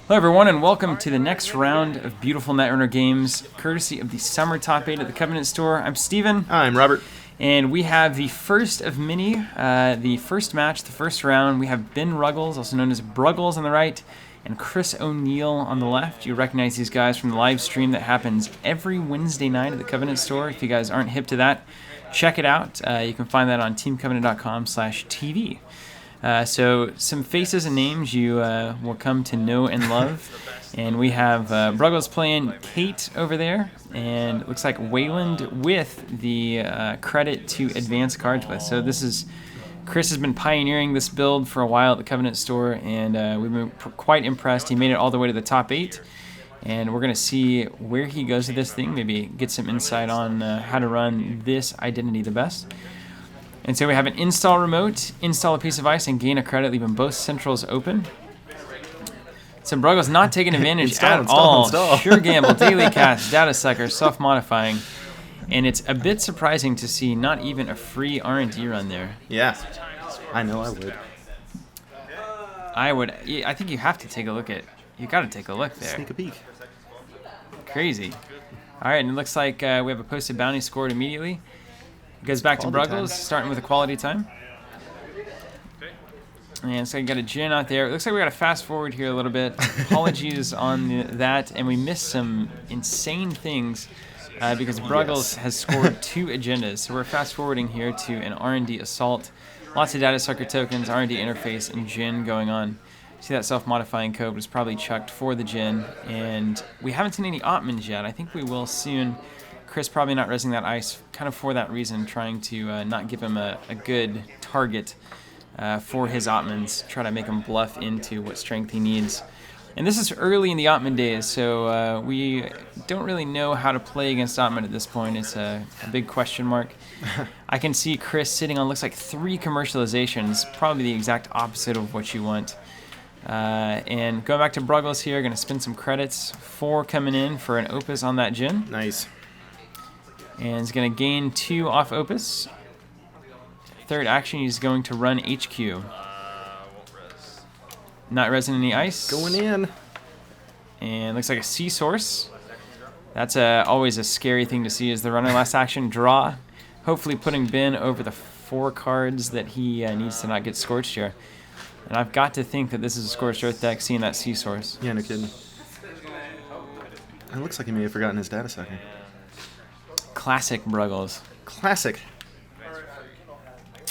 Hello everyone and welcome to the next round of beautiful Netrunner games, courtesy of the Summer Top 8 at the Covenant Store. I'm Steven. I'm Robert. And we have the first of many, the first match, the first round. We have Ben Ruggles, also known as Bruggles on the right, and Chris O'Neill on the left. You recognize these guys from the live stream that happens every Wednesday night at the Covenant Store. If you guys aren't hip to that, check it out. You can find that on teamcovenant.com/TV. So some faces and names you will come to know and love. And we have Bruggles playing Kate over there. And it looks like Weyland with the credit to advance cards with. So this is, Chris has been pioneering this build for a while at the Covenant Store. And we've been quite impressed. He made it all the way to the top 8. And we're going to see where he goes with this thing. Maybe get some insight on how to run this identity the best. And so we have an install remote, install a piece of ice, and gain a credit, leaving both centrals open. So Bruggles not taking advantage at all. Sure gamble, daily cast, data sucker, self-modifying. And it's a bit surprising to see not even a free R&D run there. Yeah, I know I would. I think you have to take a look at, you got to take a look there. Sneak a peek. Crazy. All right, and it looks like we have a posted bounty scored immediately. Goes back to Bruggles, starting with a quality time. And so you got a Jin out there. It looks like we got to fast forward here a little bit. Apologies on that, and we missed some insane things because Bruggles has scored 2 agendas. So we're fast forwarding here to an R&D assault. Lots of data sucker tokens, R&D interface, and Jin going on. See that self-modifying code was probably chucked for the Jin, and we haven't seen any Atmans yet. I think we will soon. Chris probably not resing that ice, kind of for that reason, trying to not give him a good target for his Atmans, try to make him bluff into what strength he needs. And this is early in the Atman days, so we don't really know how to play against Atman at this point. It's a big question mark. I can see Chris sitting on, looks like 3 commercializations, probably the exact opposite of what you want. And going back to Bruggles here, going to spend some credits. 4 coming in for an Opus on that Jin. Nice. And he's going to gain 2 off Opus. Third action, he's going to run HQ. Not resing any ice. Going in. And looks like a C source. That's always a scary thing to see, is the runner last action draw. Hopefully putting Ben over the 4 cards that he needs to not get scorched here. And I've got to think that this is a Scorched Earth deck, seeing that C source. Yeah, no kidding. It looks like he may have forgotten his data sucker. Classic Bruggles. Classic.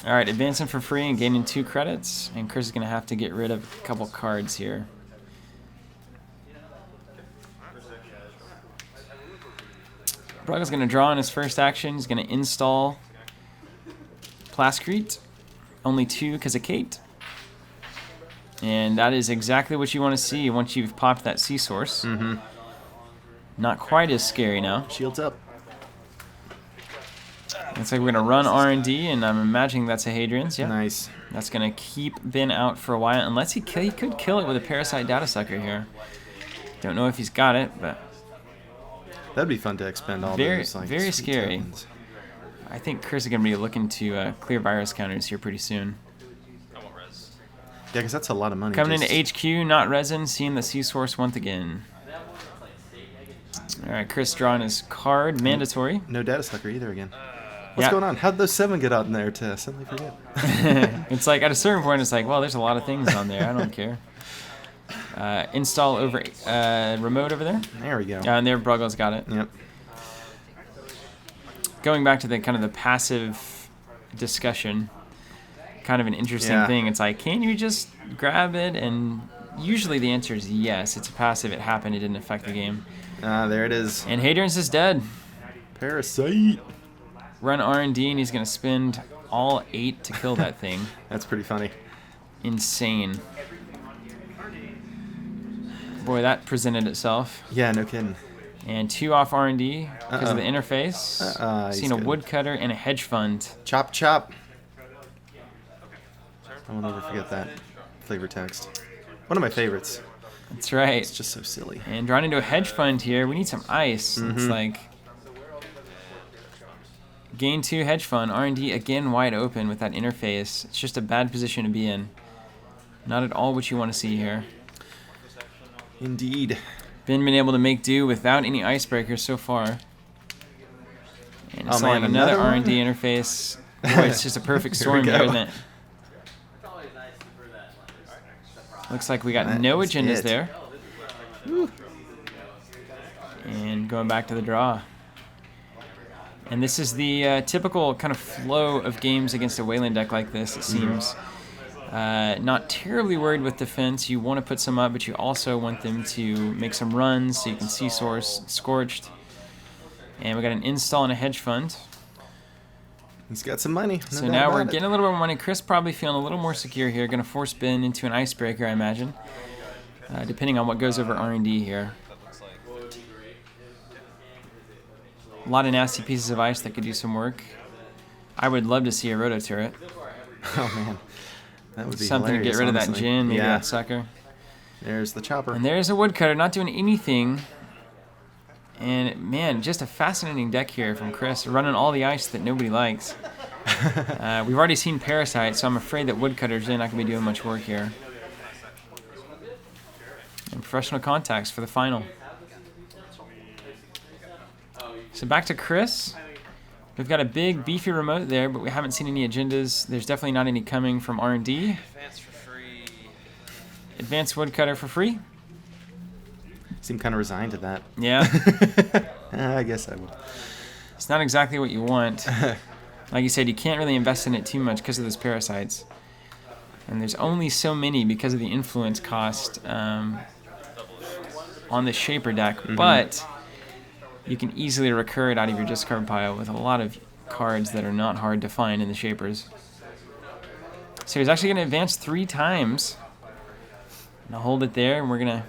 All right, advancing for free and gaining 2 credits. And Chris is going to have to get rid of a couple cards here. Bruggles going to draw in his first action. He's going to install Plascrete. Only 2 because of Kate. And that is exactly what you want to see once you've popped that C source. Mm-hmm. Not quite as scary now. Shields up. Looks like we're going to run R&D, and I'm imagining that's a Hadrian's. Yeah. Nice. That's going to keep Ben out for a while, unless he could kill it with a Parasite Data Sucker here. Don't know if he's got it, but... That'd be fun to expend all those, like, very sweet scary. tokens. I think Chris is going to be looking to clear virus counters here pretty soon. Yeah, because that's a lot of money. Coming into HQ, not resin, seeing the C-Source once again. All right, Chris drawing his card, mandatory. No data sucker either again. What's going on? How did those 7 get out in there to suddenly forget? It's like, at a certain point, it's like, well, there's a lot of things on there. I don't care. Install over remote over there. There we go. Yeah, and there Bruggles got it. Yep. Going back to the kind of the passive discussion, kind of an interesting thing. It's like, can you just grab it? And usually the answer is yes. It's a passive. It happened. It didn't affect the game. There it is. And Hadrian's is dead. Parasite. Run R&D, and he's going to spend all 8 to kill that thing. That's pretty funny. Insane. Boy, that presented itself. Yeah, no kidding. And 2 off R&D because of the interface. Seen a woodcutter and a hedge fund. Chop, chop. I will never forget that flavor text. One of my favorites. That's right. It's just so silly. And drawing into a hedge fund here. We need some ice. Mm-hmm. It's like... Gain 2 hedge fund. R&D again wide open with that interface. It's just a bad position to be in. Not at all what you want to see here. Indeed. Been able to make do without any icebreakers so far. And it's Oh, man, like another another one? R&D interface. Boy, it's just a perfect storm here, isn't it? Looks like we got That no is agendas it. there. Woo. And going back to the draw. And this is the typical kind of flow of games against a Weyland deck like this, it seems. Not terribly worried with defense. You want to put some up, but you also want them to make some runs so you can see source Scorched. And we got an install and a hedge fund. He's got some money. No So doubt now we're about it. getting a little bit more money. Chris probably feeling a little more secure here. Going to force Ben into an icebreaker, I imagine. Depending on what goes over R&D here. A lot of nasty pieces of ice that could do some work. I would love to see a roto turret. Oh, man. That would be Something to get hilarious, rid of that honestly. gin, maybe Yeah. that sucker. There's the chopper. And there's a woodcutter, not doing anything. And, man, just a fascinating deck here from Chris, running all the ice that nobody likes. We've already seen Parasite, so I'm afraid that woodcutters are not going to be doing much work here. And professional contacts for the final. So back to Chris. We've got a big, beefy remote there, but we haven't seen any agendas. There's definitely not any coming from R&D. Advance for free. Advanced woodcutter for free. Seem kind of resigned to that. Yeah. I guess I will. It's not exactly what you want. Like you said, you can't really invest in it too much because of those parasites. And there's only so many because of the influence cost on the Shaper deck. But you can easily recur it out of your discard pile with a lot of cards that are not hard to find in the Shapers. So he's actually going to advance 3 times. Now hold it there, and we're going to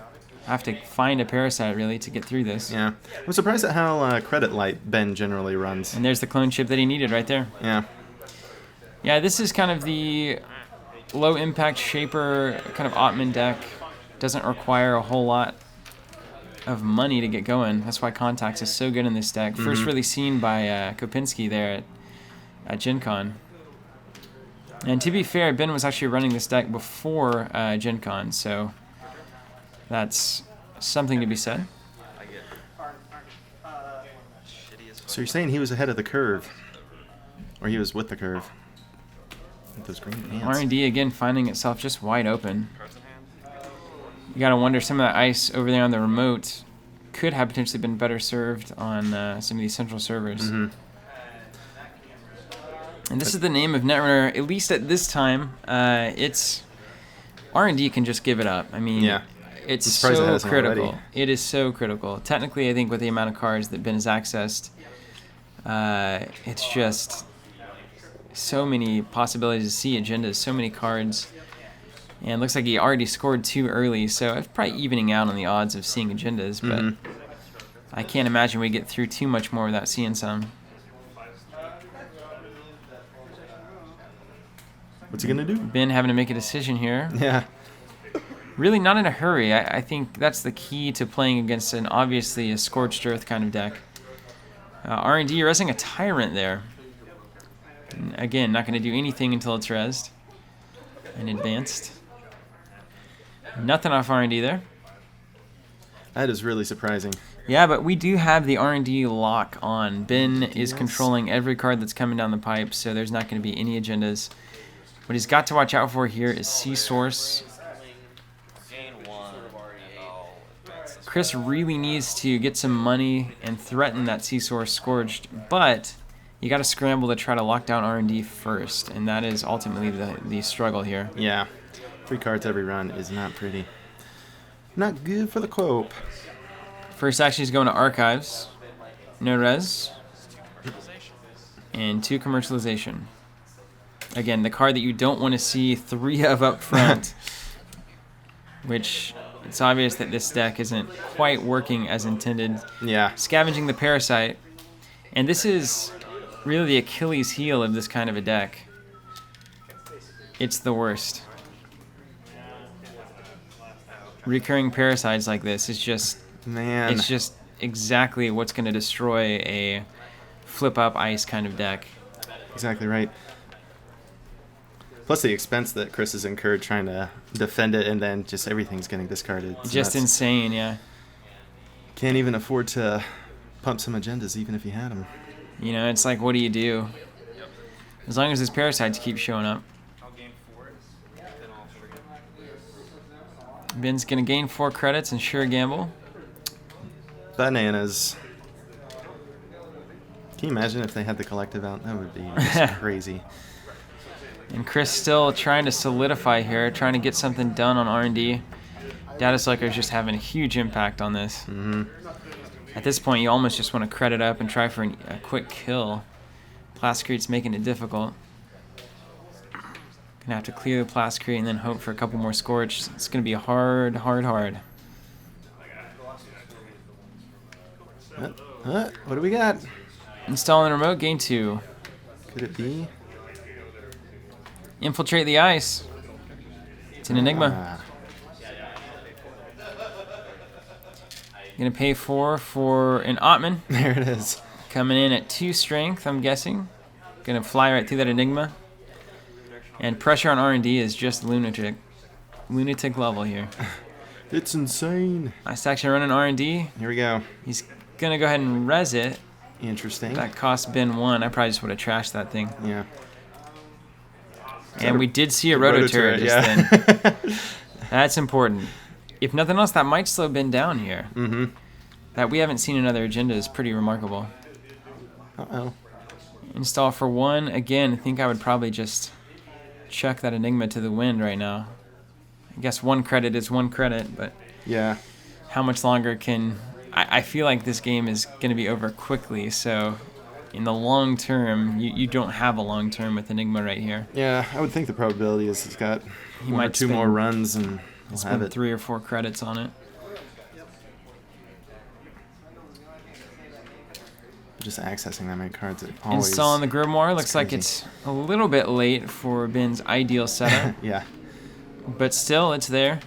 have to find a Parasite, really, to get through this. Yeah. I'm surprised at how credit light Ben generally runs. And there's the clone chip that he needed right there. Yeah. Yeah, this is kind of the low-impact Shaper kind of Atman deck. Doesn't require a whole lot of money to get going. That's why Contacts is so good in this deck. First really seen by Kopinski there at Gen Con. And to be fair, Ben was actually running this deck before Gen Con, so that's something to be said. So you're saying he was ahead of the curve, or he was with the curve? With those green pants. R&D again finding itself just wide open. You gotta wonder, some of that ice over there on the remote could have potentially been better served on some of these central servers. And this is the name of Netrunner, at least at this time. It's R&D can just give it up. I mean, Yeah. it's I'm surprised it so hasn't critical. already. It is so critical. Technically, I think with the amount of cards that Ben has accessed, it's just so many possibilities to see agendas, so many cards. And it looks like he already scored 2 early, so it's probably evening out on the odds of seeing agendas, but I can't imagine we get through too much more without seeing some. What's he gonna do? Ben having to make a decision here. Yeah. Really not in a hurry. I think that's the key to playing against an obviously a Scorched Earth kind of deck. R&D resing a Tyrant there. And again, not going to do anything until it's resed and advanced. Nothing off R&D there. That is really surprising. Yeah, but we do have the R&D lock on. Ben is Yes. controlling every card that's coming down the pipe, so there's not going to be any agendas. What he's got to watch out for here is C-Source. Gain 1. Oh, advance this. Chris really needs to get some money and threaten that C-Source Scorched, but you got to scramble to try to lock down R&D first, and that is ultimately the struggle here. Yeah. 3 cards every run is not pretty. Not good for the Cope. First action is going to Archives, no res, and 2 Commercialization. Again, the card that you don't want to see 3 of up front, which it's obvious that this deck isn't quite working as intended. Yeah. Scavenging the Parasite, and this is really the Achilles heel of this kind of a deck. It's the worst. Recurring Parasites like this is just, Man. it's just exactly what's going to destroy a flip-up ice kind of deck. Exactly right. Plus the expense that Chris has incurred trying to defend it, and then just everything's getting discarded. It's Just nuts. insane, yeah. Can't even afford to pump some agendas, even if you had them. You know, it's like, what do you do? As long as his parasites keep showing up. Ben's going to gain 4 credits and sure gamble. Bananas. Can you imagine if they had the collective out? That would be just crazy. And Chris still trying to solidify here, trying to get something done on R&D. Data Sucker is just having a huge impact on this. Mm-hmm. At this point, you almost just want to credit up and try for a quick kill. Plascrete's making it difficult. Gonna have to clear the Plascrete and then hope for a couple more Scorch. It's gonna be hard. What do we got? Installing the remote, gain 2. Could it be? Infiltrate the ice. It's an Enigma. Gonna pay 4 for an Atman. There it is. Coming in at 2 strength, I'm guessing. Gonna fly right through that Enigma. And pressure on R&D is just lunatic. Lunatic level here. It's insane. Nice action running R&D. Here we go. He's gonna go ahead and res it. Interesting. That cost Ben 1. I probably just would have trashed that thing. Yeah. And we did see a rototurret just then. That's important. If nothing else, that might slow Ben down here. Mm-hmm. That we haven't seen another agenda is pretty remarkable. Uh-oh. Install for 1. Again, I think I would probably just chuck that Enigma to the wind right now. I guess 1 credit is 1 credit, but yeah, how much longer can... I feel like this game is going to be over quickly, so in the long term, you don't have a long term with Enigma right here. Yeah, I would think the probability is he's got He 1 or might 2 more runs and he'll have spend it. 3 or 4 credits on it. Just accessing that many cards. It always... Installing the Grimoire. Looks like crazy. it's a little bit late for Ben's ideal setup, Yeah. but still, it's there.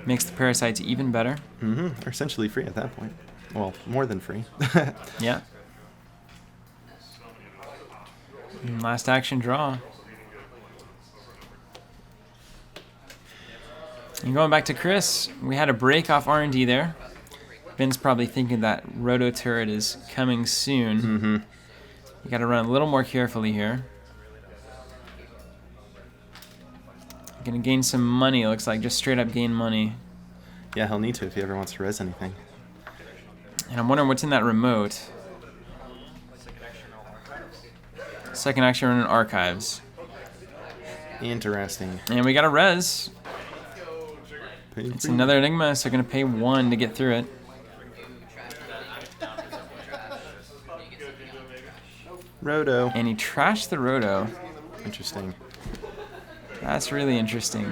Makes the parasites even better. Mm-hmm. They're essentially free at that point. Well, more than free. Yeah. And last action draw. And going back to Chris, we had a break off R&D there. Ben's probably thinking that Roto Turret is coming soon. Mm-hmm. You got to run a little more carefully here. Gonna gain some money, it looks like. Just straight up gain money. Yeah, he'll need to if he ever wants to res anything. And I'm wondering what's in that remote. Second action run in Archives. Interesting. And we got a res. It's another Enigma, so gonna pay 1 to get through it. Roto. And he trashed the Roto. Interesting. That's really interesting.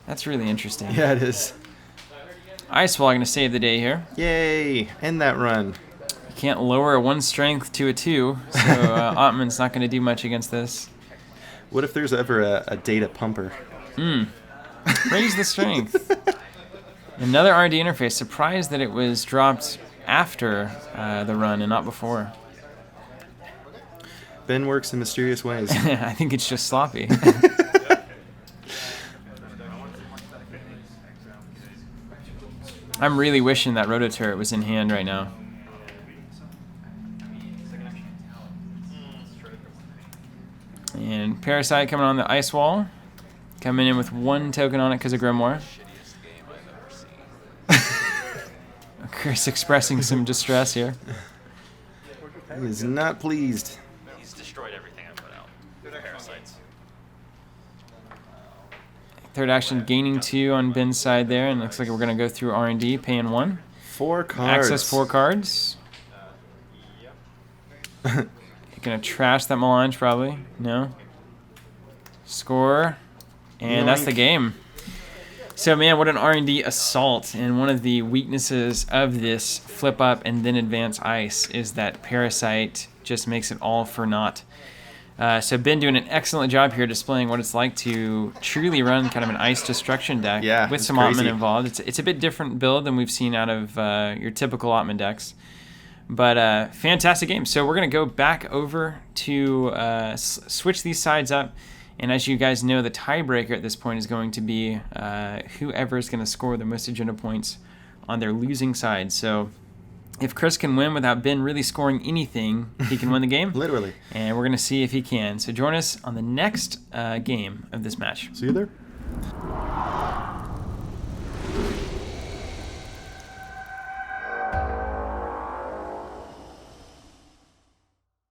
That's really interesting. Yeah, it is. Ice Wall gonna save the day here. Yay! End that run. You can't lower a 1 strength to a 2, so Atman's not gonna do much against this. What if there's ever a data pumper? Raise the strength. Another RD interface. Surprised that it was dropped after the run and not before. Ben works in mysterious ways. I think it's just sloppy. I'm really wishing that Rototurret was in hand right now. And Parasite coming on the Ice Wall. Coming in with 1 token on it because of Grimoire. Chris expressing some distress here. He is not pleased. He's destroyed everything I put out. Parasites. Third action gaining 2 on Ben's side there, and looks like we're going to go through R&D, paying 1. 4 cards. Access 4 cards. You're going to trash that Melange probably. No. Score. And that's the game. So, man, what an R&D assault. And one of the weaknesses of this flip up and then advance ice is that Parasite just makes it all for naught. So Ben doing an excellent job here displaying what it's like to truly run kind of an ice destruction deck with some crazy. Atman involved. It's a bit different build than we've seen out of your typical Atman decks. But fantastic game. So we're going to go back over to switch these sides up. And as you guys know, the tiebreaker at this point is going to be whoever is going to score the most agenda points on their losing side. So if Chris can win without Ben really scoring anything, he can win the game. Literally. And we're going to see if he can. So join us on the next game of this match. See you there.